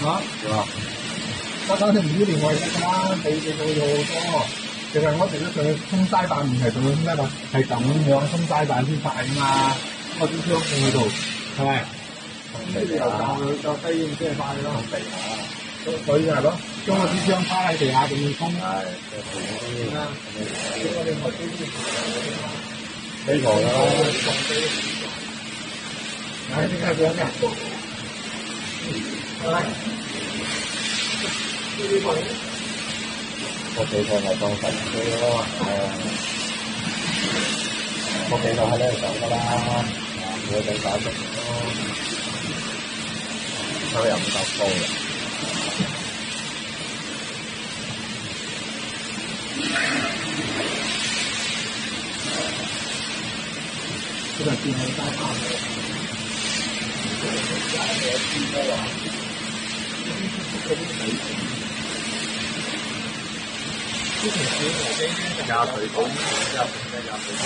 啊，係嘛？得你唔要另外得啦，地會好多。其實我哋都上去沖齋蛋，唔係上去沖齋蛋，係咁樣沖齋蛋先快啊嘛。我啲香放喺度，係咪？呢啲又就低咁先係快咯。地下，所以係咯，將個支槍趴喺地下仲要沖。係，我哋學呢個啦，呢個係點嘅？個地方係當神機咯，個地方喺呢度走得啦，唔會整打直咯，佢又唔夠高嘅。呢個電器單拍嘅。廿歲到，廿歲